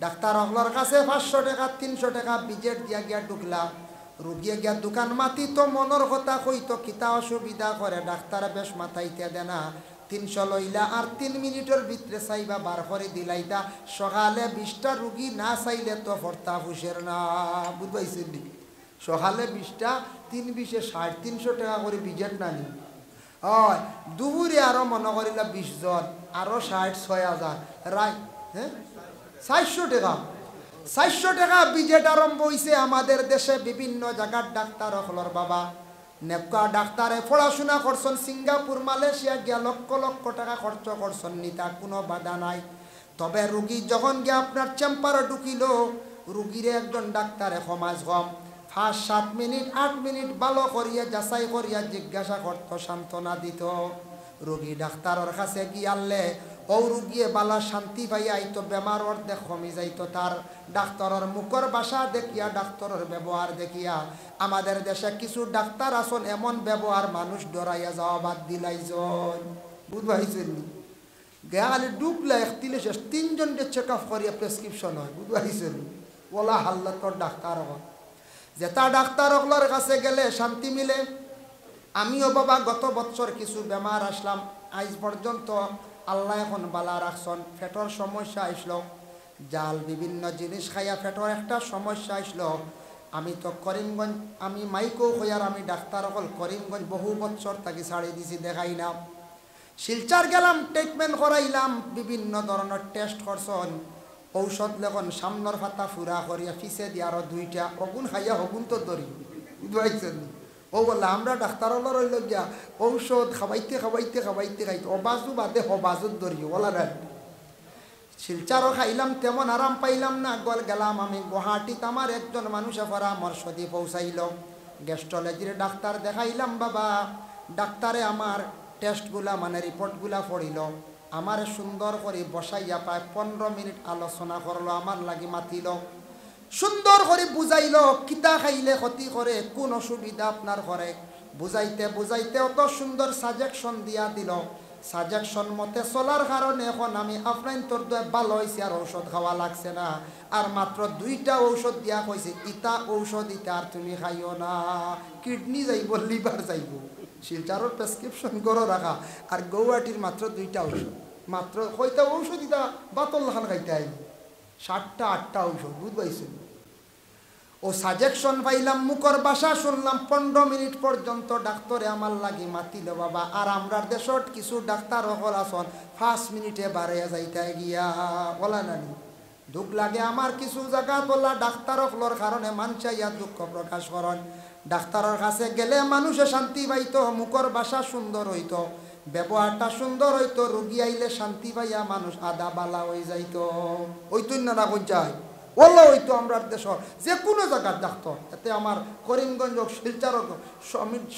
Doctor হকলার কাছে 500 টাকা 300 টাকা বিজেট দিয়া গিয়া ঢুকলা রুগিয়ে গিয়া দোকান মাতি তো মনের কথা কইতো কিতা অসুবিধা করে ডাক্তার বেশ মাথাইতে দেনা 300 লইলা আর 3 মিনিটের ভিতরে চাইবা বার করে দিলাইতা সকালে 20টা রুগী না চাইলে তো ফর্তা ফুসের না বুঝবাইছেন নি সকালে 20টা 3 20 60 300 টাকা করে বিজেট না নি হয় দুপুরে আরো মনে করিলা 20 জন আরো 60 6000 রাই হ্যাঁ 400 টাকা 400 টাকা বিজেট আরম্ভ হইছে আমাদের দেশে বিভিন্ন জায়গার ডাক্তার হলর বাবা নেপকা ডাক্তারে পড়াশোনা করছেন সিঙ্গাপুর মালয়েশিয়া গিয়া লক্ষ লক্ষ টাকা খরচ করছেন নিতা কোনো বাধা নাই তবে রুগী যখন গিয়া আপনার চেম্বারে ঢুকিল রুগীরে একজন ডাক্তারে সমাজ কম 5-7 মিনিট 8 মিনিট ভালো করিয়া যাচাই করিয়া জিজ্ঞাসা করত সান্ত্বনা দিত রুগী ডাক্তারের কাছে গিয়ালে ও রুগিয়ে বালা শান্তি পাইয়া আইতো বেমার অর্ধেক কমি যাইতো তার ডাক্তারের মুখর ভাষা দেখিয়া ডাক্তারের ব্যবহার দেখিয়া আমাদের দেশে কিছু ডাক্তার আসন এমন ব্যবহার মানুষ ডরাইয়া যাওয়া বাদ দিলাইজন বুঝবাইছেন গেলে ডুবলে 31 জন চেক আপ করিয়া প্রেসক্রিপশন হয় বুঝবাইছেন ওলা হাল্লা তোর ডাক্তার হন যেটা ডাক্তার হকলার কাছে গেলে শান্তি মিলে আমিও বাবা গত বছর কিছু বেমার আসলাম আজ পর্যন্ত আল্লাহ এখন বালা রাখছেন পেটের সমস্যা আসলো জাল বিভিন্ন জিনিস খাইয়া পেটের একটা সমস্যা আসলো আমি তো করিমগঞ্জ আমি মাইকো হইয়ার আমি ডাক্তার হল করিমগঞ্জ বহু বছর তাকে ছাড়ি দিছি দেখাই না শিলচার গেলাম ট্রিটমেন্ট করাইলাম বিভিন্ন ধরনের টেস্ট করছেন ঔষধ লেখন সামনের ফাতা ফুরা করিয়া ফিসে দিয়ে আরো 2টা অগুন খাইয়া হগুন তো ধরি বুঝবাইছেন ও বললে আমরা ডাক্তার হল রইল গিয়া ঔষধ খাবাইতে খাবাইতে খাবাইতে খাইতে অবাজু বাদে হবাজুত ধরি ওলা না শিলচারও খাইলাম তেমন আরাম পাইলাম না গল গেলাম আমি গুয়াহাটিতে আমার একজন মানুষে পরামর্শ দিয়ে পৌঁছাইল গ্যাস্ট্রোলজির ডাক্তার দেখাইলাম বাবা ডাক্তারে আমার টেস্টগুলা মানে রিপোর্টগুলা পড়িল আমার সুন্দর করে বসাইয়া প্রায় 15 মিনিট আলোচনা করলো আমার লাগি মাতিল সুন্দর করে বুঝাইল কিতা খাইলে ক্ষতি করে কোন অসুবিধা আপনার করে বুঝাইতে বুঝাইতে অত সুন্দর সাজেকশন দিয়া দিল সাজেকশন মতে চলার কারণে এখন আমি আপনার তোর ভালো হয়েছে আর ঔষধ খাওয়া লাগছে না আর মাত্র 2টা ঔষধ দিয়া কইছে ইটা ঔষধ ইটা আর তুমি খাইও না কিডনি যাইব লিভার যাইব শিলচারের প্রেসক্রিপশন করে রাখা আর গৌহাটির মাত্র 2টা ঔষধ মাত্র কয়টা ঔষধ ইটা বাতল খান খাইতে আইব 7টা 8টা ঔষধ বুঝবাইছেন ও সাজেকশন পাইলাম মুখর ভাষা শুনলাম 15 মিনিট পর্যন্ত ডাক্তারে আমার লাগি মাতিল বাবা আর আমরা দেশত কিছু ডাক্তার হল আসন 5 মিনিটে বাড়াইয়া যাইতে গিয়া বলা নানি দুঃখ লাগে আমার কিছু জায়গা তোলা ডাক্তার হলর কারণে মানুষাইয়া দুঃখ প্রকাশ করেন ডাক্তারের কাছে গেলে মানুষে শান্তি পাইতো মুখর ভাষা সুন্দর হইতো ব্যবহারটা সুন্দর হইতো রোগী আইলে শান্তি পাইয়া মানুষ আদা বালা হয়ে যাইতো ওইতো না কই যায় ওলা হইতো আমরা দেশ যে কোনো জায়গার ডাক্তার এতে আমার করিমগঞ্জ শিলচার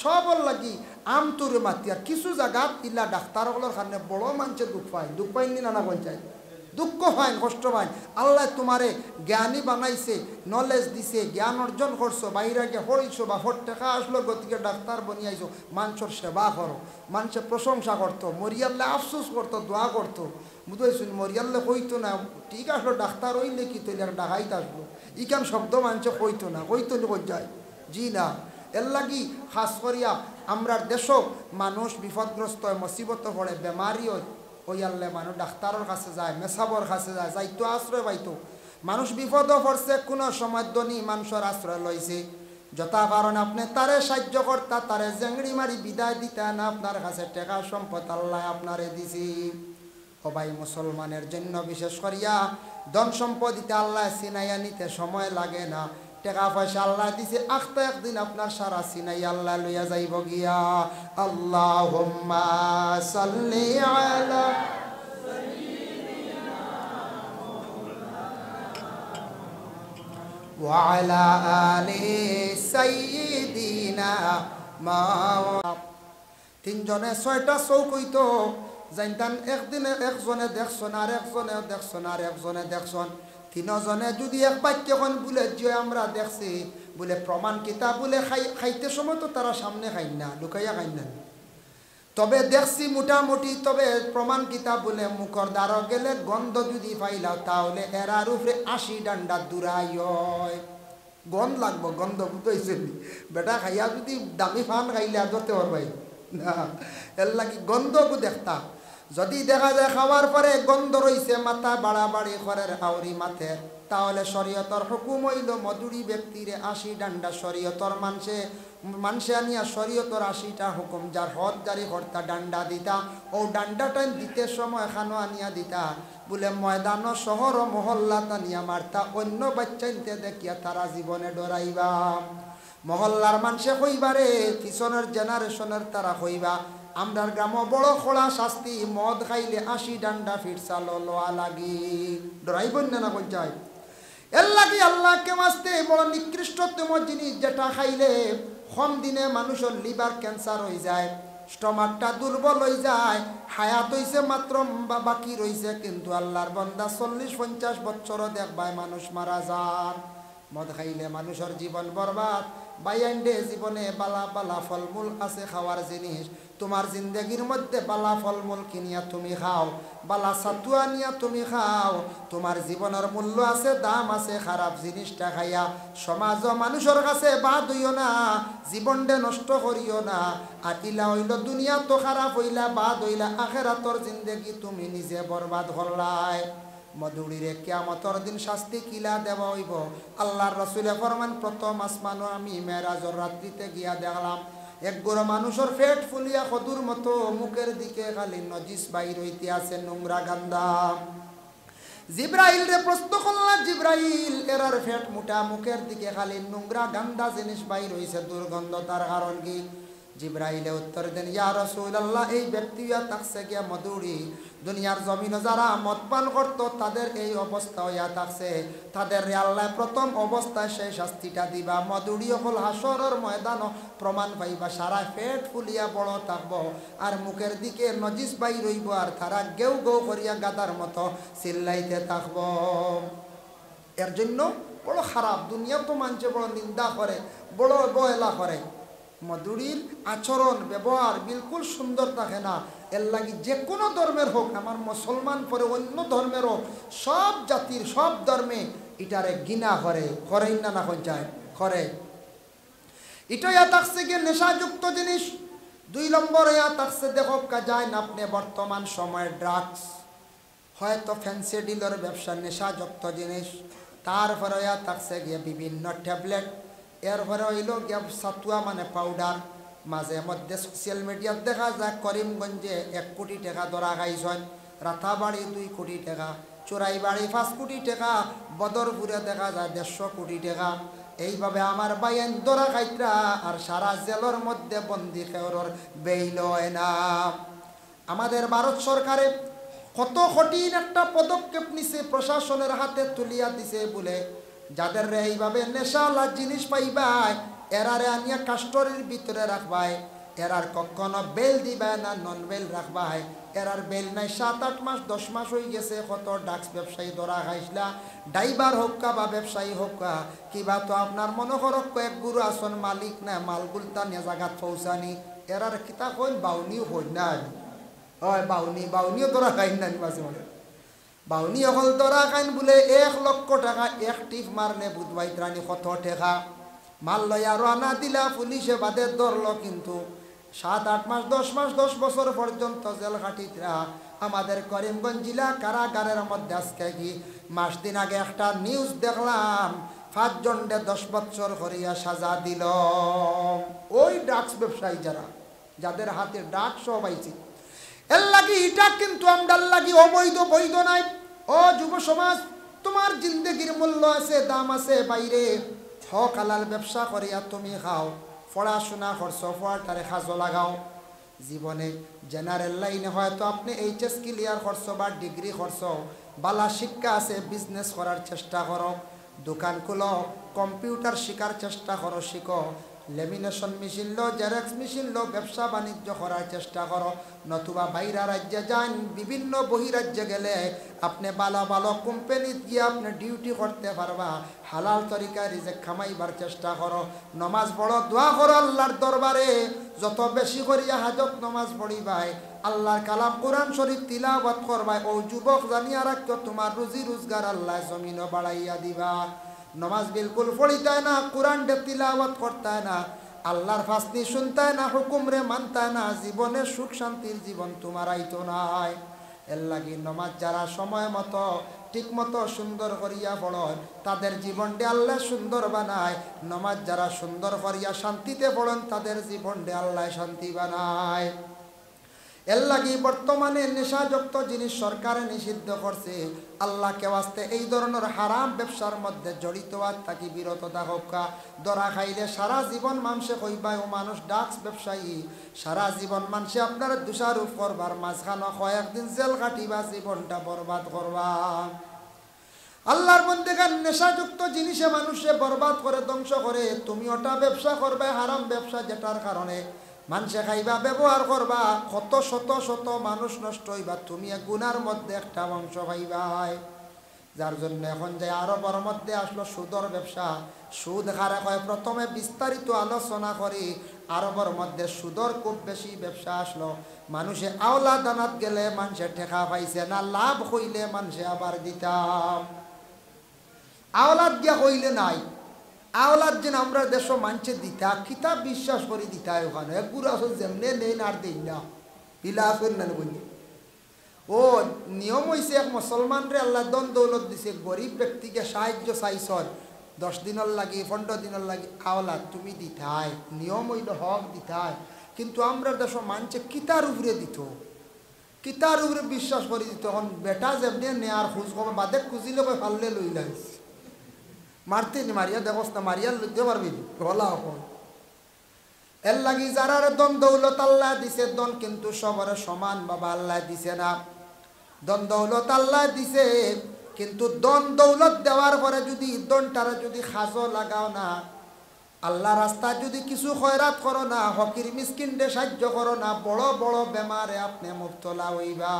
সবর লাগি আমতুরে মাতি আর কিছু জায়গা ইলা ডাক্তারগুলোর কারণে বড় মানুষের দুঃখ পাইনি না পঞ্চায়েত দুঃখ হয় কষ্ট পায় আল্লাহ তোমারে জ্ঞানী বানাইছে নলেজ দিছে জ্ঞান অর্জন করছো বাইরে গিয়ে পড়িছো বা 4 টাকা আসলো গতিকে ডাক্তার বনিয়াইছো মানুষের সেবা করো মানুষের প্রশংসা করতো মরিয়াল্লে আফসোস করতো দোয়া করতো বুঝাইছুন মরিয়াল্লে কইতো না ঠিক আসলো ডাক্তার হইলে কি তৈরি ডাকাইতে আসলো ইকান শব্দ মানুষে কইতো না কই যায় জি না এর লাগি খাস করিয়া আমরার দেশও মানুষ বিপদগ্রস্ত হয় মুসিবত পড়ে বেমারি হয় ওই আল্লাহ মানুষ ডাক্তারের কাছে যায় মেসাবর কাছে যায় যাইতো আশ্রয় পাইতো মানুষ বিপদ পড়ছে কোনো সময় ধনী মানুষের আশ্রয় লইছে যথা কারণ আপনি তারে সাহায্য কর্তা তারে জেংড়ি মারি বিদায় দিতে না আপনার কাছে টাকা সম্পদ আল্লাহ আপনারে দিছি সবাই মুসলমানের জন্য বিশেষ করিয়া ধন সম্পদ দিতে আল্লাহ চিনাইয়া নিতে সময় লাগে না টাকা পয়সা আল্লাহ দিছে আখতা একদিন আপনার সারা চিনাই আল্লাহ লইয়া যাইব গিয়া আল্লাহুম্মা সাল্লি আলা ওয়া আলা আলি সাইয়্যিদিনা তিনজনে 6টা চৌক হইতো জানতাম একদিনে একজনে দেখছন আর একজনে দেখছন আর একজনে দেখছন তিনজনে যদি এক বাক্যখন বলে যে আমরা দেখছি বলে প্রমাণ কিতা বলে খাইতে সময় তো তারা সামনে খাই না লুকাইয়া খাই না তবে দেখছি মোটামুটি, তবে প্রমাণ কিতাব বলে মুখর দ্বারা গেলে গন্ধ যদি পাইলাও তাহলে এরার উপরে 80 ডান্ডা দূরাই হয়। গন্ধ লাগবো, গন্ধ বুঝতেছে বেটা খাইয়া যদি দামি ফান খাইলে ধরতে পারবাই না, এর লাগি গন্ধকু দেখতা। যদি দেখা যায় খাওয়ার পরে গন্ধ রইছে মাথা বাড়াবাড়ি ঘরের আউরি মাথে, তাহলে শরীয়তর হুকুম হইল মধুরী ব্যক্তিরে 80 ডান্ডা শরীয়তর মানুষে আনিয়া শরীয়তর 80টা হুকুম যার হদ জারি কর্তা ডান্ডা দিতা, ও ডান্ডাটা দিতে সময় খানো আনিয়া দিতা বলে ময়দান শহর ও মহল্লা টানিয়া মারতা, অন্য বাচ্চাইতে দেখিয়া তারা জীবনে ডরাইবা। মহল্লার মানুষে কইবারে পিছনের জেনারেশনের তারা কইবা আমরার গ্রাম বড় খোলা শাস্তি, মদ খাইলে 80 ডান্ডা ফিরসাল লোয়া লাগি, ডরাইবেন না কই যায়। এর লাগি আল্লাহকে মাসতে বড় নিকৃষ্টতম জিনিস যেটা খাইলে কম দিনে মানুষের লিভার ক্যান্সার হয়ে যায়, স্টমাকটা দুর্বল হয়ে যায়, হায়াত হইছে মাত্র বাকি রইছে, কিন্তু আল্লাহর বান্দা 40-50 বছরও দেখবায় মানুষ মারা যান। মদ খাইলে মানুষের জীবন বরবাদ। বাইয়ান্ডে জীবনে বালা বালা ফলমূল আছে খাওয়ার জিনিস, তোমার জিন্দগির মধ্যে বালা ফলমূল কিনিয়া তুমি খাও, বালা সাতুয়া নিয়া তুমি খাও, তোমার জীবনের মূল্য আছে, দাম আছে, খারাপ জিনিসটা খাইয়া সমাজ মানুষের কাছে বাদ হইও না, জীবনটা নষ্ট করিও না। আর ইলা হইল দুনিয়া তো খারাপ হইলা, বাদ হইলা আখেরাতর জিন্দগি তুমি নিজে বরবাদ করলাই। মধুরীরে কিয়ামতর দিন শাস্তি কিলা দেওয়া হইব। আল্লাহর রাসূলে ফরমান প্রথম আসমানও আমি মেরাজর রাত্রিতে গিয়া দেখলাম এক গোড়া মানুষের পেট ফুলিয়া কদুর মতো, মুখের দিকে খালি নজিস বাইর হইতে আছে, নোংরা গান্দা। জিব্রাইল রে প্রশ্ন করলাম, জিব্রাইল এরার পেট মোটা, মুখের দিকে খালি নোংরা গান্দা জিনিস বাইর হইছে, দুর্গন্ধ, তার কারণ কি? জিব্রাইলে উত্তর দেন, ইয়া রাসূলুল্লাহ এই ব্যক্তিয়া থাকছে গিয়া মধুরী, দুনিয়ার জমিনে যারা মদ পান করত তাদের এই অবস্থা হইয়া থাকছে, তাদের আল্লাহ প্রথম অবস্থায় সেই শাস্তিটা দিবা। মধুরী হল হাসরের ময়দান প্রমাণ পাইবা, সারা পেট ফুলিয়া বড় থাকব, আর মুখের দিকে নজিস বাইর হইব, আর তারা গেউ গেউ করিয়া গাদার মতো চিল্লাইতে থাকব। এর জন্য বড় খারাপ, দুনিয়া তো মানুষে বড় নিন্দা করে, বড় অবহেলা করে। মধুরীর আচরণ ব্যবহার বিলকুল সুন্দর থাকে না। এর লাগি যে কোনো ধর্মের হোক, আমার মুসলমান পরে অন্য ধর্মের হোক, সব জাতির সব ধর্মে এটারে ঘৃণা করে না না যায় করে। এটা ইয়া থাকছে গিয়ে নেশাযুক্ত জিনিস। 2 নম্বর ইয়া থাকছে দেখো যায় না আপনি বর্তমান সময়ে ড্রাগস, হয়তো ফ্যান্সি ডিলের ব্যবসা, নেশাযুক্ত জিনিস। তারপরে ইয়া থাকছে গিয়ে বিভিন্ন ট্যাবলেট, এরপরে হইল গিয়া সাতুয়া মানে পাউডার। মাঝে মধ্যে সোশ্যাল মিডিয়াত দেখা যায় করিমগঞ্জে 1 কোটি টাকা ধরা খাইছেন, রাতাবাড়ি 2 কোটি টাকা, চোরাইবাড়ি 5 কোটি টাকা, বদরপুরে দেখা যায় 150 কোটি টাকা। এইভাবে আমার বাইন ধরা খাইতরা, আর সারা জেলের মধ্যে বন্দি খেওর বেইল হয় না। আমাদের ভারত সরকারে কত কঠিন একটা পদক্ষেপ নিছে, প্রশাসনের হাতে তুলিয়া দিছে বলে যাদের এইভাবে নেশালা জিনিস পাইবাই এরারে আনিয়া কাস্টরির ভিতরে রাখবাই, এরার কখনো বেল দিবাই না, নন বেল রাখবাই। এরার বেল নাই, 7-8 মাস 10 মাস হয়ে গেছে। কত ডাক্স ব্যবসায়ী ধরা খাইসলা, ড্রাইভার হোক বা ব্যবসায়ী হোক, কিবা তো আপনার মনে করো এক গুরু আসন মালিক না, মালগুলতা নিয়ে জায়গাত পৌঁছানি। এরার কিতা কইন বাউনিও হই না, হয় বাউনিও ধরা খাই না, মাঝে মাঝে বাউনি অকল ধরা খাইন বলে 1 লক্ষ টাকা এক টিপ মারলে বুধবাই ত্রাণী কত টাকা মাল লইয়া রানা দিলা, পুলিশে বাদে ধরলো, কিন্তু 7-8 মাস 10 মাস 10 বছর পর্যন্ত জেল খাটিতরা। আমাদের করিমগঞ্জ জেলা কারাগারের মধ্যে আজকে কি মাস দিন আগে একটা নিউজ দেখলাম, 5 জনকে 10 বছর করিয়া সাজা দিল। ওই ড্রাগস ব্যবসায়ী যাদের হাতে ড্রাগস সব আইছে, এর লাগি এটা কিন্তু আমরার লাগি অবৈধ বৈধ নাই। ও যুব সমাজ, তোমার জিন্দগির মূল্য আছে, দাম আছে, বাইরে হক হালাল ব্যবসা করিয়া তুমি খাও, পড়াশোনা করছো, পড়াটারে কাজে লাগাও। জীবনে জেনারেল লাইনে হয়তো আপনি এইচএস ক্লিয়ার করছো বা ডিগ্রি করছো, বালা শিক্ষা আছে, বিজনেস করার চেষ্টা করো, দোকান খুলো, কম্পিউটার শেখার চেষ্টা করো, শিখো। লেমিনেশন মেশিন লো, জেরক্স মেশিন লো, ব্যবসা বাণিজ্য করার চেষ্টা করো। নতুবা বাইরা রাজ্যে যান, বিভিন্ন বহিরাজ্যে গেলে আপনি ভালো ভালো কোম্পানিতে গিয়ে আপনি ডিউটি করতে পারবা। হালাল তরিকায় রিজেক খামাইবার চেষ্টা করো। নমাজ পড়ো, দোয়া করো আল্লাহর দরবারে। যত বেশি করিয়া হাজত নমাজ পড়িবাই, আল্লাহর কালাম কোরআন শরীফ তিলাওয়াত করবাই, ও যুবক জানিয়া রাখিও তোমার রুজি রোজগার আল্লাহ জমিনও বাড়াইয়া দিবা। নমাজ বিলকুল পড়িতায় না, কোরআন ডে তিলাওয়াত করতায় না, আল্লাহর ফাসনি শুনতায় না, হুকুম রে মানতায় না, জীবনে সুখ শান্তির জীবন তোমার আইতো নাই। এর লাগি নমাজ যারা সময় মতো ঠিক মতো সুন্দর করিয়া পড়য়, তাদের জীবনটি আল্লাহ সুন্দর বানায়। নমাজ যারা সুন্দর করিয়া শান্তিতে পড়েন, তাদের জীবনটি আল্লাহ শান্তি বানায়। এর লাগি বর্তমানে নেশাযুক্ত জিনিস সরকারে নিষিদ্ধ করছে। আল্লাহকে ওয়াস্তে এই ধরনের হারাম ব্যবসার মধ্যে জড়িত আর থাকি বিরত থাকা। ধরা খাইলে সারা জীবন মানুষে কইবাই ও মানুষ ড্রাগস ব্যবসায়ী, সারা জীবন মানুষে আপনার দোষারোপ করবার, মাঝখানে কয়েকদিন জেল কাটিবা, জীবনটা বরবাদ করবা। আল্লাহর বন্দেগান নেশাযুক্ত জিনিসে মানুষে বরবাদ করে, ধ্বংস করে। তুমি ওটা ব্যবসা করবে, হারাম ব্যবসা, যেটার কারণে মানুষে খাইবা, ব্যবহার করবা, কত শত শত মানুষ নষ্ট হইবা, তুমি এক গুনার মধ্যে একটা অংশ পাইবাই। যার জন্য এখন যে আরবের মধ্যে আসলো সুদর ব্যবসা। সুদ হারে হয় প্রথমে বিস্তারিত আলোচনা করি। আরবের মধ্যে সুদর খুব বেশি ব্যবসা আসলো। মানুষে আওলা দানাত গেলে মানুষে ঠেকা পাইছে না, লাভ হইলে মানুষে আবার দিতাম। আওলাদ গিয়া হইলে নাই, আওলাদ যেন আমরা দেশ মানছে দিতা, কিতাব বিশ্বাস করে দিতা। ওখানে গুরু আসল যেমনে নেই আর দিন না, হিলা আসল না বলি। ও নিয়ম হয়েছে, এক মুসলমানরে আল্লাহ দন দৌলত দিছে, গরিব ব্যক্তিকে সাহায্য চাইছন 10 দিনের লাগি 15 দিনের লাগি, আওলাদ তুমি দিতাই, নিয়ম হইল হক দিতাই। কিন্তু আমরা দেশ মানছে কিতার উপরে দিত, কিতার উপরে বিশ্বাস করে দিত। এখন বেটা যেমনি নেয়ার খোঁজ খবর বাদে খুঁজিলে ফাললে লই লাগিস, মারতে মারিয়া দেখস না, মারিয়া লইতে পারবি বলা এখন। এর লাগি যারা দন দৌলত আল্লাহ দিছে, দন কিন্তু সবার সমান বাবা আল্লাহ দিছে না। দন দৌলত আল্লাহ দিছে, কিন্তু দন দৌলত দেওয়ার পরে যদি দনটারে যদি খাজো লাগাও না, আল্লাহ রাস্তায় যদি কিছু খয়রাত করো না, হকির মিসকিনরে সাহায্য করো না, বড় বড় বেমারে আপনি মুবতলা হইবা।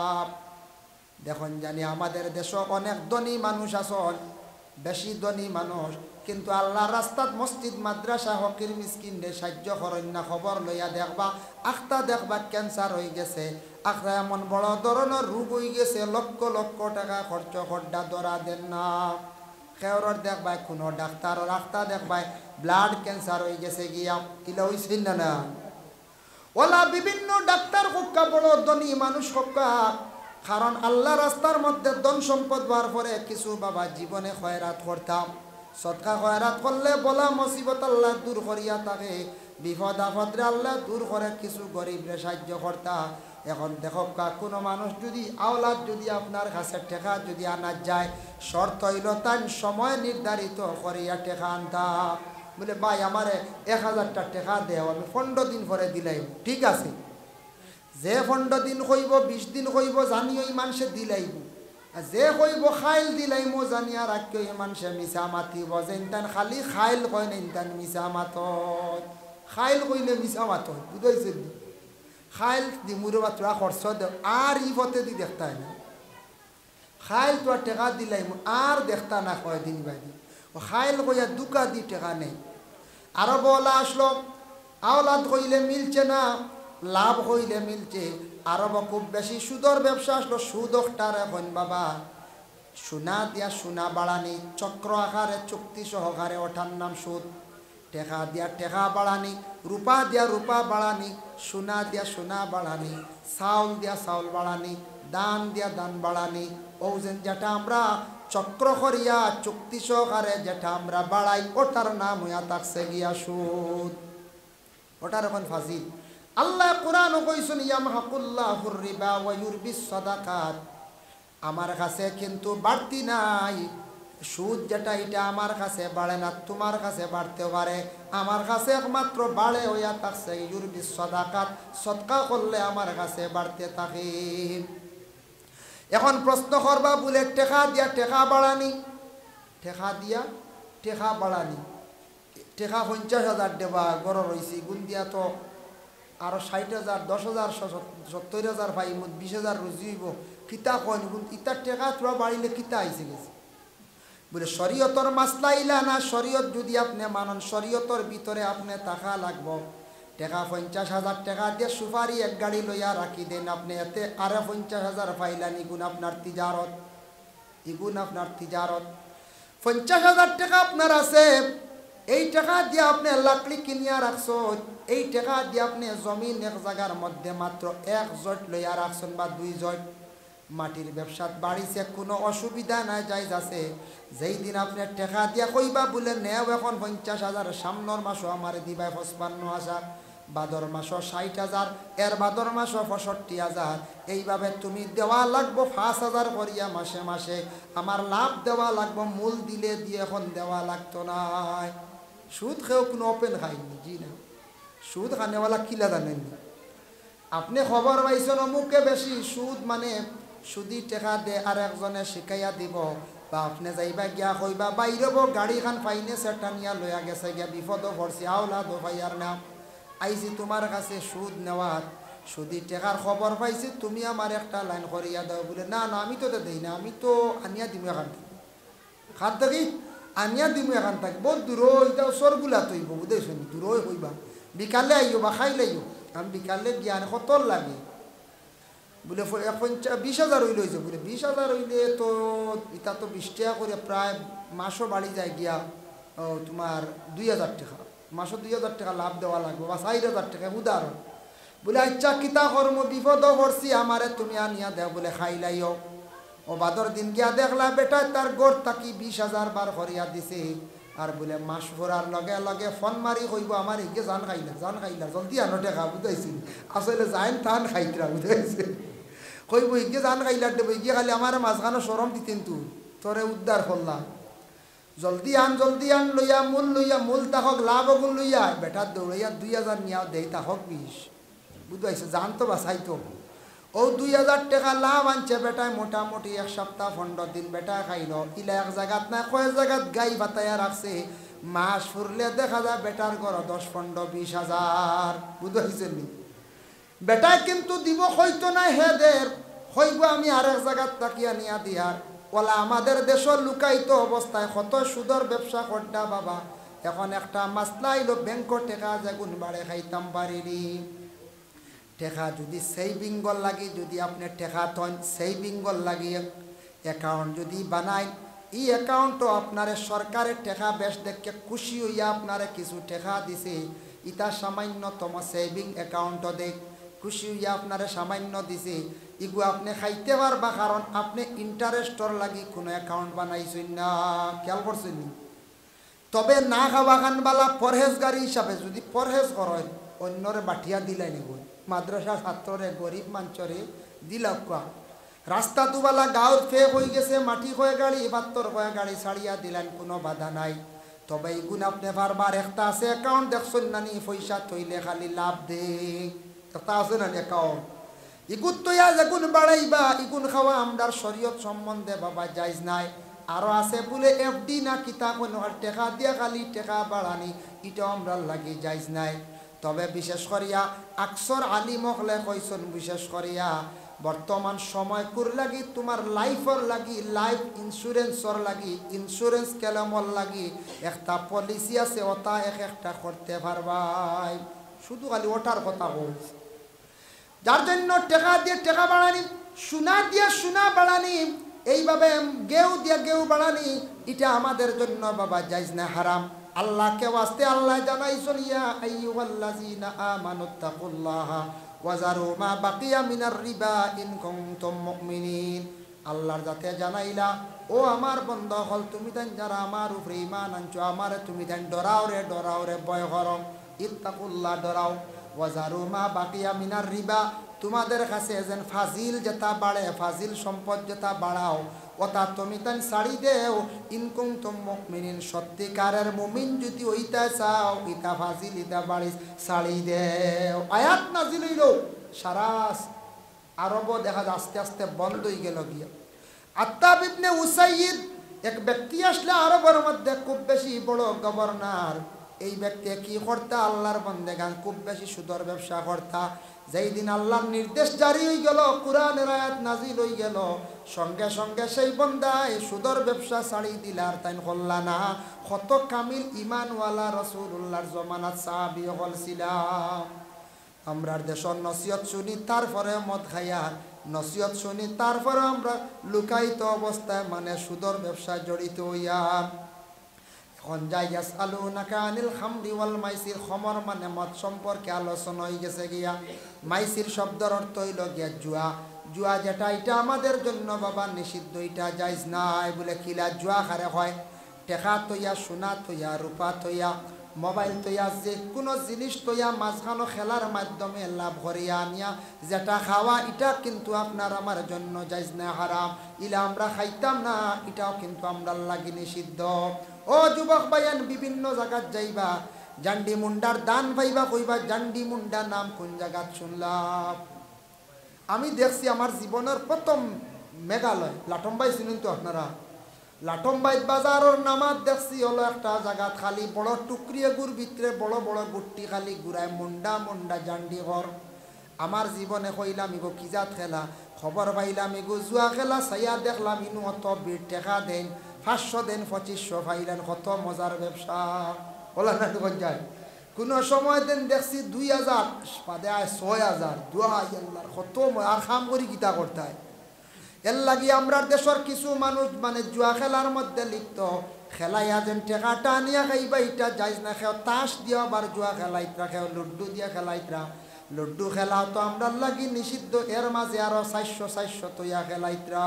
দেখুন জানি আমাদের দেশ অনেক ধনী মানুষ আছেন, বেশি ধনী মানুষ, কিন্তু আল্লাহ রাস্তাত মসজিদ মাদ্রাসা হকির মিসকিনরে সাহায্য করেন না। খবর লইয়া দেখবা, আখতা দেখবা ক্যান্সার হয়ে গেছে, আখতা এমন বড় ধরনের রোগ হয়ে গেছে, লক্ষ লক্ষ টাকা খরচ খড্ডা ধরা দেন না। খেওরর দেখবাই কোনো ডাক্তার রাখতা দেখবাই ব্লাড ক্যান্সার হয়ে গেছে গিয়া, ইলা হইছেন না না। ওলা বিভিন্ন ডাক্তার হক্কা, বড় ধনী মানুষ হক্কা, কারণ আল্লাহ রাস্তার মধ্যে ধন সম্পদ হওয়ার পরে কিছু বাবা জীবনে খয়রাত করতাম। সদকা খয়রাত করলে বলা মুসিবত আল্লাহ দূর করিয়া থাকে, বিপদ আপদরে আল্লাহ দূর করে, কিছু গরিবরে সাহায্য করতা। এখন দেখো কোনো মানুষ যদি আওলাদ যদি আপনার কাছে টেকা যদি আনা যায়, শর্ত হইল তাই সময় নির্ধারিত করিয়া টেকা আনতা। বলে ভাই আমারে 1000টা টেকা দেও, আমি 15 দিন পরে দিলাই, ঠিক আছে। যে 15 দিন হইব 20 দিন হইব জানিও এই মানুষে দিলাইব, যে হইব খাইল দিলাইম জানিয়া রাখিও এই মানুষে মিছা মাতিব। যে ইনতান খালি খাইল কয় না, ইনতান মিছা মাত, খাইল কইলে মিছা মাত, বুঝাইছে। খাইল দিমুরে বা তোরা খরচ দেও, আর ই পথে দি দেখতা না। খাইল তোরা টেকা দিলাইম আর দেখতা না কয় দিন বাই দিন, ও খাইল কইয়া দুকা দি টেকা নেই। আরো বলা আসলো আওলাদ কইলে মিলছে না, লাভ হইলে মিলছে। আরব খুব বেশি সুদর ব্যবসা আসলো, সুদকটার এখন বাবা সোনা দিয়া সোনা বাড়ানি, চক্র আকারে চুক্তি সহকারে ওঠার নাম সুদ। টেকা দিয়া টেকা বাড়ানি, রূপা দিয়া রূপা বাড়ানি, সোনা দিয়া সোনা বাড়ানি, চাউল দিয়া চাউল বাড়ানি, দান দিয়া দান বাড়ানি। ও যেটা আমরা চক্র করিয়া চুক্তি সহকারে যেটা আমরা বাড়াই, ওটার নাম হইয়া থাকছে গিয়া সুদ, ওটার এখন ফাজিল। আল্লাহ কোরআন কইছেন ইয়ামহাকুল্লাহুর রিবা ওয়া ইউরবিস সাদাকাত। আমার কাছে কিন্তু বাড়তি নাই সুদ, যেটা এটা আমার কাছে বাড়ে না, তোমার কাছে বাড়তে পারে, আমার কাছে একমাত্র বাড়ে হইয়া থাকছে ইউরবিস সাদাকাত। সদকা করলে আমার কাছে বাড়তে থাকে। এখন প্রশ্ন করবা বলে টেকা দিয়া টেকা বাড়ানি, টেকা দিয়া টেকা বাড়ানি, টেকা 50,000 দেবা গড় রয়েছি গুণ দিয়া তো আরো 60,000 10,000 70,000 পাই 20,000 রুজি হইব কিতা কন গুণ ইতার টেকা তোরা বাড়িলে কিতা আইসে গেছে বলে শরীয়তর মাসলা ইলা না শরীয়ত যদি আপনি মানন শরীয়তর ভিতরে আপনি টাকা লাগবো টেকা 50,000 টাকা দিয়ে সুপারি এক গাড়ি লইয়া রাখি দেন আপনি এতে আরো 50,000 পাইলেন ইগুণ আপনার তিজারত ইগুণ আপনার তিজারত 50,000 টাকা আপনার আছে এই টাকা দিয়ে আপনি লাকড়ি কিনিয়া রাখছো এই টাকা দিয়ে আপনি জমিন এক জায়গার মধ্যে মাত্র 1 জট লইয়া রাখছেন বা 2 জট মাটির ব্যবসাত বাড়িছে কোনো অসুবিধা নাই যাইজ আছে যেই দিন আপনি টাকা দিয়া কইবা বলে নেও এখন 50,000 সামনের মাসও আমারে দিবাই 55,000 বাদর মাসও 60,000 এর বাদর মাসও 65,000 এইভাবে তুমি দেওয়া লাগবো 5,000 করিয়া মাসে মাসে আমার লাভ দেওয়া লাগবো মূল দিলে দিয়ে এখন দেওয়া লাগতো না সুদ খেয়েও কোনো ওপেন খাইনি জি না সুদ খানেওয়ালা কিলা জানেন আপনি খবর পাইছেন অমুকে বেশি সুদ মানে সুদি টেকা দে আর একজনে শিখাইয়া দিব বা আপনি যাইবা গিয়া কইবা বাইরেব গাড়ি খান ফাইনে সেটা নিয়া লইয়া গেছে গিয়া বিপদ পড়ছি আওলা দো ভাইয়ার নাম আইছি তোমার কাছে সুদ নেওয়ার সুদি টেকার খবর পাইছি তুমি আমার একটা লাইন করিয়া দাও বলে না না আমি তো দেই না আমি তো আনিয়া দিমু এখান থেকে খাত থাকি আনিয়া দিমু এখান থেকে বহুত দূর ওইটাও সরগুলা তৈব বুঝেছ দূর হইবা বিকালে আইও বা খাইলে আইও আমি বিকালে জ্ঞান কত লাগে বলে 20,000 হইলে হয়েছে বলে 20,000 হইলে তো এটা তো 20 টাকা করে প্রায় মাসও বাড়ি যায় গিয়া তোমার 2,000 টাকা মাসও 2,000 টাকা লাভ দেওয়া লাগবে বা 4,000 টাকা উদাহরণ বলে আচ্ছা কিতা কর্ম বিপদ পড়ছি আমারে তুমি আনিয়া দেও বলে খাইলাইও ও বাদর দিন গিয়া দেখলা বেটা তার গোড় তাকি 20,000 বার করিয়া দিছে আর বলে মাস ভরার লগে লগে ফোন মারি কইব আমার এগে জান খাইলা জলদি আনো টাকা বুঝাইছি আসলে যাইন টান খাইতরা বুঝাইছে কইব এগে জান খাইলা দেব এগে খালি আমার মাঝখানে সরম দিতেন তুই তোরে উদ্ধার করলাম জলদি আন লইয়া মূল তাহক লাভ গুণ লইয়া বেটা দৌড়াইয়া 2,000 নিয়াও দেই তাহক 20 বুঝাইছে জান তো বাসাইতো ও 2,000 টাকা লাভ আনছে বেটায় মোটামুটি 1 সপ্তাহ 15 দিন বেটা খাইল ইলা এক জায়গাত না কয় জায়গাত গাই বাতায়া রাখছে মাস ফুরলে দেখা যায় বেটার ঘর 10-15-20,000 বুঝাইছে নি বেটায় কিন্তু দিব হইতো না হেদের হইব আমি আর এক জায়গাত তাকিয়া নিয়া দিয়ার ওলা আমাদের দেশের লুকাইতো অবস্থায় কত সুদর ব্যবসা করতা বাবা এখন একটা মাসলা আইলো ব্যাংক টাকা যেগুন বাড়ে খাইতাম পারিনি টেকা যদি সেভিংর লাগি যদি আপনি টেকা থন সেভিংর লাগি অ্যাকাউন্ট যদি বানাই এই অ্যাকাউন্টও আপনার সরকারের টেকা বেশ দেখে খুশি হইয়া আপনারে কিছু টেকা দিছে ইটা সামান্যতম সেভিং অ্যাকাউন্টও দেখ খুশি হইয়া আপনারে সামান্য দিছে ইগু আপনি খাইতে পারবা কারণ আপনি ইন্টারেস্টর লাগি কোনো অ্যাকাউন্ট বানাইছেন না খেয়াল করছেন তবে না খাওয়া খানবালা পরহেজগারি হিসাবে যদি পরহেজ করেন অন্যরে বাঠিয়া দিলাই নিব মাদ্রাসা ছাত্ররে গরিব মানুষরে দিলাম কোয়া রাস্তা দুবালা গাঁর ফেক হয়ে গেছে মাটি হয়ে গাড়ি বাত্তর হয়ে গাড়ি ছাড়িয়া দিলেন কোনো বাধা নাই তবে ইগুন আপনি বারবার একটা আছে অ্যাকাউন্ট দেখছেন নানি পয়সা থইলে খালি লাভ দে একটা আছে নানি অ্যাকাউন্ট ইগুন তৈয়া যেগুন বাড়াইবা ইগুন খাওয়া আমরার শরীয়ত সম্বন্ধে বাবা যাইজ নাই আরো আছে বলে এফডি না কিতা কোনো টেকা দিয়া খালি টেকা বাড়ানি এটাও আমরা লাগি যাইজ নাই তবে বিশেষ করিয়া আকসর আলী মহলে কইসন বিশেষ করিয়া বর্তমান সময় কুর লাগি তোমার লাইফর লাগি লাইফ ইন্স্যুরেন্সর লাগি ইন্স্যুরেন্স কেলামর লাগি একটা পলিসি আছে ওটা একটা করতে পারবাই শুধু খালি ওটার কথা বলছি যার জন্য টাকা দিয়ে টাকা বাড়ানি সোনা দিয়ে সোনা বাড়ানি এইভাবে গেউ দিয়ে গেউ বাড়ানি এটা আমাদের জন্য বাবা জায়েজ না হারাম আল্লাহকে ওয়াস্তে আল্লাহ জানাইছেন ইয়া আইয়ুহাল্লাযীনা আমানুত্তাকুল্লাহা ওয়াজারু মা বাকিয়া মিনার রিবা ইন কুনতুম মুমিনিন আল্লাহর যাতে জানাইলা ও আমার বান্দা হল তুমি দেন যারা আমার উপরে ঈমান আনছো আমারে তুমি দেন ডরাও রে ভয় করো ইত্তাকুল্লাহ ডরাও ওয়াজারু মা বাকিয়া মিনার রিবা তোমাদের কাছে যেন ফাজিল যেটা বাড়ে ফাজিল সম্পদ যেটা বাড়াও ওটা তুমি তান ছাড়ি দেও ইনকুম তুম মুমিনিন সত্যিকারের মুমিন যদি হইতে চাও ইটা ফাজিল ইটা বাড়ি ছাড়ি দেও আয়াত নাজিল হইল সারা আরব দেখা আস্তে আস্তে বন্ধ হয়ে গেল গিয়া আত্তাব ইবনে উসাইদ এক ব্যক্তি আসলে আরবের মধ্যে খুব বেশি বড় গভর্নর এই ব্যক্তি কি করতা আল্লাহর বান্দেগান খুব বেশি সুদর ব্যবসা করতা যেই দিন আল্লাহর নির্দেশ জারি হয়ে গেল কোরআনের আয়াত নাজিল হয়ে গেল সঙ্গে সঙ্গে সেই বান্দা এই সুদর ব্যবসা ছাড়ি দিলার তাই করলা না কত কামিল ইমানওয়ালা রাসূলুল্লাহর জমানাত সাহাবী হল ছিলাম আমরার দেশের নসিহত শুনি তারপরে মদ খাইয়া নসিহত শুনি তারপরে আমরা লুকায়িত অবস্থায় মানে সুদর ব্যবসায় জড়িত হইয়া এখন যাই ইয়াসআলুনাকা আনিল খামরি ওয়াল মাইসির খমর মানে মদ সম্পর্কে আলোচনা হয়ে গেছে গিয়া মাইসির শব্দের অর্থ হইল গিয়া জুয়া জুয়া যেটা এটা আমাদের জন্য বাবা নিষিদ্ধ এটা জায়েজ নাই বলে কিলা জুয়া খারে হয় টেকা তৈয়া সোনা তৈয়া রূপা তৈয়া মোবাইল তৈয়া যে কোনো জিনিস তৈয়া মাঝখানো খেলার মাধ্যমে লাভ করিয়া আনিয়া যেটা খাওয়া এটা কিন্তু আপনার আমার জন্য জায়েজ না হারাম ইলা আমরা খাইতাম না এটাও কিন্তু আমরা লাগি নিষিদ্ধ ও যুবক ভাইয়ান বিভিন্ন জায়গাত যাইবা জান্ডি মুন্ডার দান পাইবা কইবা জান্ডি মুন্ডা নাম কোন জায়গাত শুনলাম আমি দেখছি আমার জীবনের প্রথম মেঘালয় লাটম্বাই শুনুন তো আপনারা লাটম্বাই বাজারের নামাত দেখছি হলো একটা জায়গা খালি বড় টুকরিয়ে গুড় ভিতরে বড় বড় গুট্টি খালি ঘুরায় মুন্ডা মুন্ডা জান্ডি ঘর আমার জীবনে কইলাম ইগো কিজাত খেলা খবর পাইলাম ইগো জুয়া খেলা চাইয়া দেখলাম ইনু অত বিট টেকা দেন 500 দেন 2500 পাইলেন কত মজার ব্যবসা বলা না তো যায় কোনো সময় দেন দেখছি 2000 পাদে 6000 দুয়াই আল্লাহর কত আর কাম করি কিতা করতে হয় এর লাগি আমরা দেশের কিছু মানুষ মানে জুয়া খেলার মধ্যে লিপ্ত খেলাইয়া যেন টেকাটা আনিয়া খাইবা এটা যাইজ না খেও তাস দিয়া আবার জুয়া খেলাইতরা খেও লুড্ডু দিয়া খেলাইতরা লুড্ডু খেলা তো আমরা লাগি নিষিদ্ধ এর মাঝে আরো 400 তৈয়া খেলাইতরা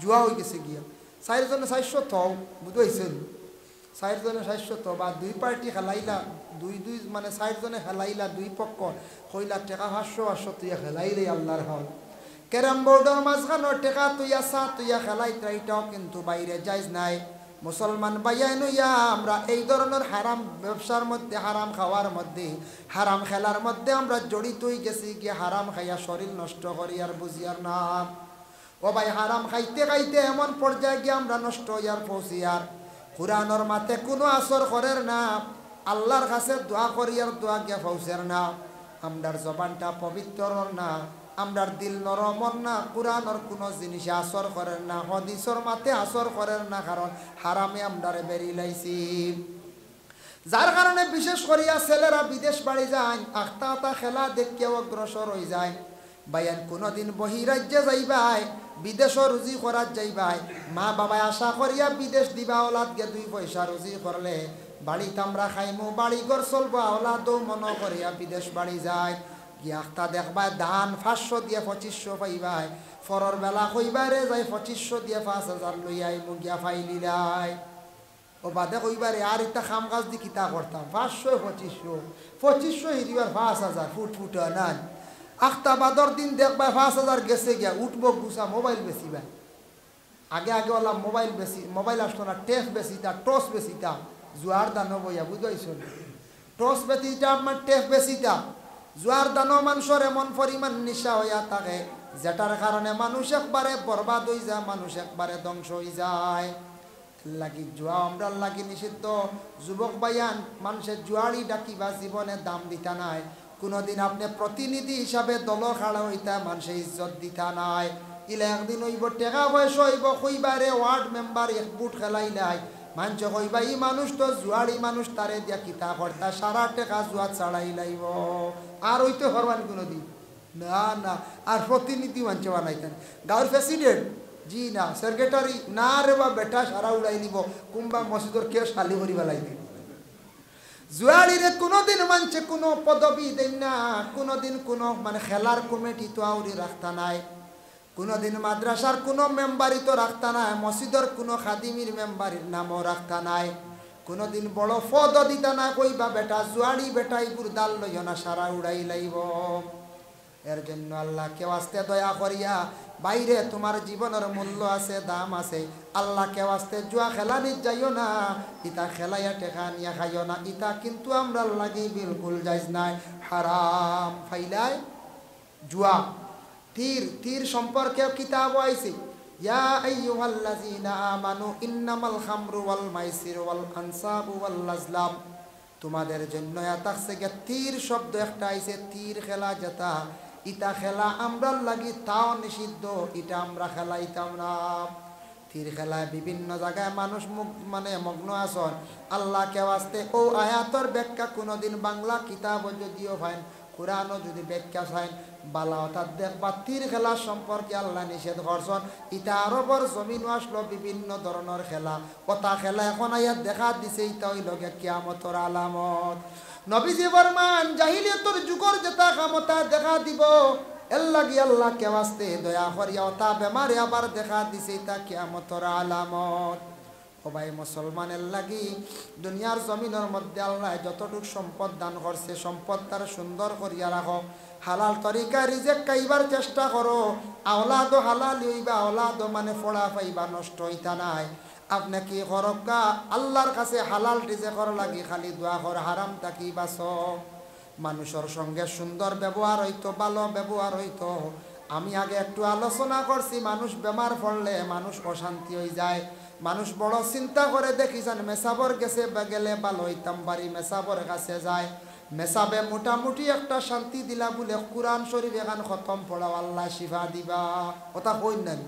জুয়া হয়ে গেছে গিয়া 4 জনে 400 তো বুঝাইছেন 4 জনে 400 তো বা দুই পার্টি খেলাইলা দুই মানে 4 জনে খেলাইলা দুই পক্ষ কইলা টাকা 500 তৈয়া খেলাইলে আল্লাহর হল ক্যারাম বোর্ডের মাঝখানো টেকা তুইয়া সা তুইয়া খেলাইতরা এটাও কিন্তু বাইরে যাইজ নাই মুসলমান ভাইয়া নইয়া আমরা এই ধরনের হারাম ব্যবসার মধ্যে হারাম খাওয়ার মধ্যে হারাম খেলার মধ্যে আমরা জড়িত হয়ে গেছি কি হারাম খাইয়া শরীর নষ্ট করি আর বুঝি আর না ও ভাই হারাম খাইতে খাইতে এমন পর্যায়ে গিয়ে আমরা নষ্ট হইয়ার পৌঁছি আর কুরআনের মাতে কোনো আসর করের না আল্লাহর কাছে দোয়া করি আর দোয়া গিয়া পৌঁছের না আমরার জবানটা পবিত্র না আমরার দিল নরমর না কুরআনের কোনো জিনিস আসর করেন না হাদিসের মাতে আসর করেন না কারণ হারামে আমরারে বেরি লাইছি যার কারণে বিশেষ করিয়া ছেলেরা বিদেশ বাড়ি যায় আখতা খেলা দেখে অগ্রসর হয়ে যায় বাইয়ান কোনোদিন বহিরাজ্যে যাইবাই বিদেশ রুজি করার যাইবাই মা বাবায় আশা করিয়া বিদেশ দিবা ওলাদ গে 2 পয়সা রুজি করলে বাড়িতে আমরা খাইমু বাড়ি ঘর চলবো ওলাদও মনে করিয়া বিদেশ বাড়ি যায় গিয়াখতা দেখবা ধান 500 দিয়ে 2500 পাইবাই ফরর বেলা কইবারে যাই 2500 দিয়ে 5000 লই আইমু গিয়া ফাইলিলাই ও বাদে কইবারে আর ইতা কাম কাজ দি কিতা করতাম 500 2500 হিরিবার 5000 ফুট ফুট আনান আখতা বাদর দিন দেখবা 5000 গেছে গিয়া উঠবো গুছা মোবাইল বেচিবা আগে আগে ওলা মোবাইল বেশি মোবাইল আসতো না টেপ বেচিতা টস বেচিতা জুয়ার দানো বইয়া বুঝাইছো টস বেচিতা আমার টেপ বেচিতা জুয়ার দানো মানুষের এমন পরিমাণ নিশা হইয়া থাকে যেটার কারণে মানুষ একবারে বরবাদ হয়ে যায় মানুষ একবারে ধ্বংস হয়ে যায় লাগি জুয়া আমরা লাগি নিষিদ্ধ যুবক ভাইয়ান মানুষের জুয়ারি ডাকিবা জীবনে দাম দিতা নাই কোনোদিন আপনি প্রতিনিধি হিসাবে দল খাড়া হইতা মানুষের ইজ্জত দিতা নাই ইলে একদিন হইব টেকা পয়সা হইব কইবারে ওয়ার্ড মেম্বার এক বুট খেলাইলাই মানুষ কইবা এই মানুষ তো জুয়ারি মানুষ তারে দিয়া কিতা করতা সারা টেকা জুয়া ছাড়াই লাইব আর হইতে হরবান কোনোদিন না না আর প্রতিনিধি মানুষ বানাইতেন গাঁর প্রেসিডেন্ট জি না সেক্রেটারি না রে বা বেটা সারা উড়াই নিব কুম্বা মসজিদর কেউ শালি করি বেলাই দিন জুয়ারিরে কোনোদিন মানছে কোনো পদবি দেন না কোনোদিন কোনো মানে খেলার কমিটি তো আউরি রাখতা নাই কোনোদিন মাদ্রাসার কোনো মেম্বারই তো রাখতা নাই মসজিদের কোনো খাদিমির মেম্বারির নামও রাখতা নাই কোনোদিন বড় পদ দিতা না কইবা বেটা জুয়ারি বেটা ইগুর দাল লইও না সারা উড়াই লাইব এর জন্য আল্লাহ কেউ আসতে দয়া করিয়া বাইরে তোমার জীবনের মূল্য আছে দাম আছে আল্লাহ কেউ আসতে জুয়া খেলানি যাইও না ইতা খেলাইয়া টেকা নিয়া খাইও না ইতা কিন্তু আমরা লাগি বিলকুল যাইজ নাই হারাম ফাইলাই জুয়া তীর সম্পর্কে কিতাব আইছে ইয়া আইয়ুহাল্লাযীনা আমানু ইন্নামাল খামরু ওয়াল মাইসির ওয়াল আনসাবু ওয়াল আজলাম তোমাদের জন্য থাকছে গে তীর শব্দ একটা আইছে, তীর খেলা যেটা ইটা খেলা আমরা লাগি তাও নিষিদ্ধ, এটা আমরা খেলাইতাম না। তীর খেলায় বিভিন্ন জায়গায় মানুষ মানে মগ্ন আসন। আল্লাহ কেউ আসতে ও আয়াতর ব্যাখ্যা কোনোদিন বাংলা কিতাব যদিও ভাইন, কোরআনও যদি ব্যাখ্যা চাইন বালা অর্থাৎ দেখবা তীর খেলা সম্পর্কে আল্লাহ নিষেধ করছেন। ইটা আরবর জমিন আসলো বিভিন্ন ধরনের খেলা, ওটা খেলা এখন আয়াত দেখা দিছে, ইটা হইল কিয়ামতর আলামত। নবীজি ফরমান জাহিলিয়াতের যুগর যেটা ক্ষমতা দেখা দিব এর লাগি আল্লাহ কে ওয়াস্তে দয়া করিয়া ওটা বেমারে আবার দেখা দিছে, এটা কিয়ামতর আলামত। ও ভাই মুসলমানের লাগি দুনিয়ার জমিনের মধ্যে আল্লাহ যতটুক সম্পদ দান করছে সম্পদ তার সুন্দর করিয়া রাখো, হালাল তরিকা রিজেক খাইবার চেষ্টা করো। আওলাদও হালাল হইবা, আওলাদও মানে ফোড়া পাইবা, নষ্ট হইতা নাই। আপনি কি করকা আল্লাহর কাছে হালাল রিজেকর লাগি খালি দোয়া কর, হারাম তাকি বাঁচ। মানুষের সঙ্গে সুন্দর ব্যবহার হইতো, ভালো ব্যবহার হইতো। আমি আগে একটু আলোচনা করছি, মানুষ বেমার পড়লে মানুষ অশান্তি হয়ে যায়, মানুষ বড় চিন্তা করে দেখিছেন মেসাবর গেছে গেলে ভালো হইতাম পারি, মেসাবর কাছে যায়, মেসাবে মোটামুটি একটা শান্তি দিলা বলে কোরআন শরীফ এখান খতম পড়াও আল্লাহ শিফা দিবা, কথা কই নাই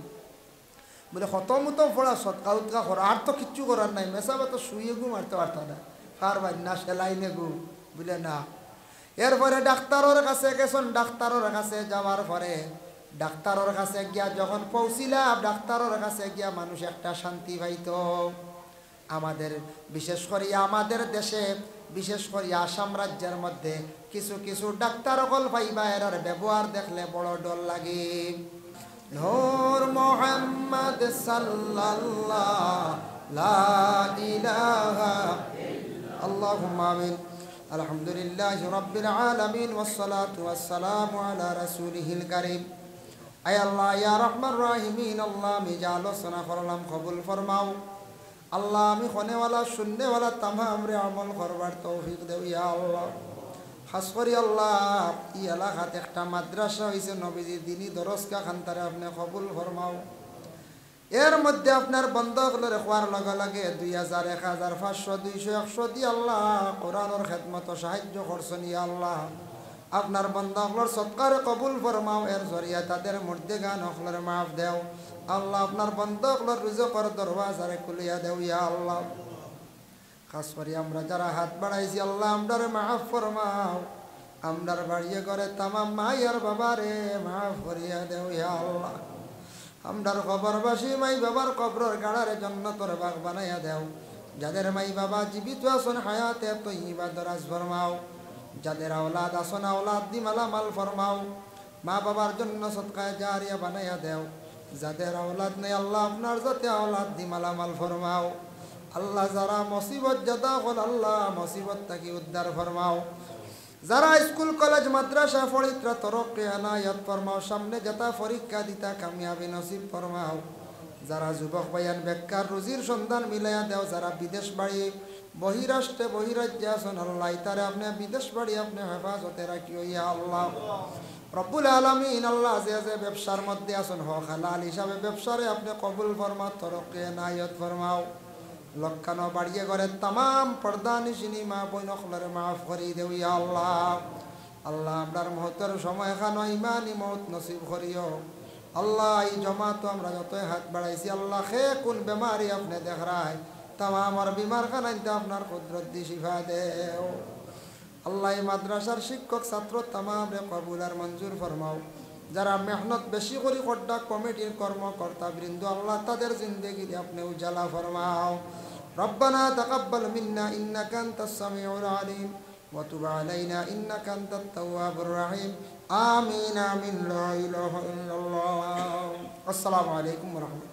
বলে খতম তো পড়া সৎকা উৎকা করা, আর তো কিচ্ছু করার নাই, মেসাবে তো শুয়ে গু মারতে পারত না, কার ভাই না সেলাই নে গু বলে না। এরপরে ডাক্তারের কাছে গেছেন, ডাক্তারের কাছে যাওয়ার পরে ডাক্তারের কাছে গিয়া যখন পৌঁছিলাম, ডাক্তারের কাছে গিয়া মানুষ একটা শান্তি পাইত। আমাদের বিশেষ করে আমাদের দেশে, বিশেষ করে আসাম রাজ্যের মধ্যে কিছু কিছু ডাক্তার অকল পাইবা এর ব্যবহার দেখলে বড় ডর লাগে। নূর মুহাম্মদ সাল্লাল্লাহু লা ইলাহা আল্লাহুম্মা আমিন। আলহামদুলিল্লাহি রাব্বিল আলামিন ওয়াসসালাতু ওয়াসসালামু আলা রাসূলিহিল কারীম। আয় আল্লাহ ইয়া রহমান রাহিমিন, আল্লাহ আমি যা আলোচনা করলাম কবুল ফরমাও। আল্লাহ আমি খনেওয়ালা শুননেওয়ালা তামাম রে আমল করবার তৌফিক দেও ইয়া আল্লাহ। খাস করি আল্লাহ ই এলাকাত একটা মাদ্রাসা হয়েছে নবীজি দিনী দরজকা খান্তারে আপনি কবুল ফরমাও। এর মধ্যে আপনার বন্ধকলের খোয়ার লগে লগে 2000, 1000, 500, 200, 100 দিয়ে আল্লাহ কোরআনের খেদমত সাহায্য করছেন ইয়া আল্লাহ। আপনার বন্ধকলর সৎকারে কবুল ফরমাও, এর জরিয়া তাদের মধ্যে গান অখলের মাফ দেও আল্লাহ। আপনার বন্ধকলর রিজকের দরওয়াজারে খুলিয়া দেও ইয়া আল্লাহ। খাস করি আমরা যারা হাত বাড়াইছি আল্লাহ আমরারে মাফ ফরমাও, আমরার বাড়িয়ে করে তামাম মাই আর বাবারে মাফ করিয়া দেও ইয়া আল্লাহ। আমরার কবরবাসী মাই বাবার কবরের গাড়ারে জান্নাতের বাগ বানাইয়া দেও। যাদের মাই বাবা জীবিত আছেন হায়াতে তয়্যিবা দরাজ ফরমাও, যাদের আওলাদ আছেন আওলাদ দি মালামাল ফরমাও, মা বাবার জন্য সদকায়ে জারিয়া বানাইয়া দেও। যাদের আওলাদ নেই আল্লাহ আপনার যাতে আওলাদ দি মালামাল ফরমাও। আল্লাহ যারা মুসিবত জাদা হল আল্লাহ মুসিবত থেকে উদ্ধার ফরমাও। যারা স্কুল কলেজ মাদ্রাসা পড়িত্রা তরক্কি আনায়াত ফরমাও, সামনে যেটা পরীক্ষা দিতা কামিয়াবি নসিব ফরমাও। যারা যুবক ভাইয়ান বেকার রুজির সন্ধান মিলাইয়া দেও। যারা বিদেশ বাড়ি বহিরাষ্ট্রে বহিরাজ্যে আছেন আল্লাহ তারে আপনি বিদেশ বাড়ি আপনি হেফাজতে রাখিও ইয়া আল্লাহ রব্বুল আলামিন। আল্লাহ যে যে ব্যবসার মধ্যে আছেন হক হালাল হিসাবে ব্যবসারে আপনি কবুল ফরমাও, তরক্কি আনায়াত ফরমাও। লক্ষানো বাড়িয়ে করে তাম পর্দা নিশিনী মা বই নখলারে মাফ করি দেও ইয়া আল্লাহ। আল্লাহ আপনার মহতের সময় খানো ইমানি মত নসিব করিও আল্লাহ। এই জমা তো আমরা যতই হাত বাড়াইছি আল্লাহ খে কোন বেমারি আপনি দেখ রায় তাম আমার বিমার খানাইতে আপনার কুদরত দি শিফা দেও আল্লাহ। এই মাদ্রাসার শিক্ষক ছাত্র তামাম রে কবুল আর মঞ্জুর ফরমাও। যারা মেহনত বেশি করি কড্ডা কমিটির কর্মকর্তা বৃন্দ আল্লাহ তাদের জিন্দেগি আপনি উজালা ফরমাও। রব্বানা তাকাব্বাল মিন্না ইন্নাকা আনতাস সামিউল আলিম ওয়া তুব আলাইনা ইন্নাকা আনতাত তাওয়াবুর রহিম। আমিন আমিন লা ইলাহা ইল্লাল্লাহ। আসসালামু আলাইকুম ওয়া রাহমাতুল্লাহ।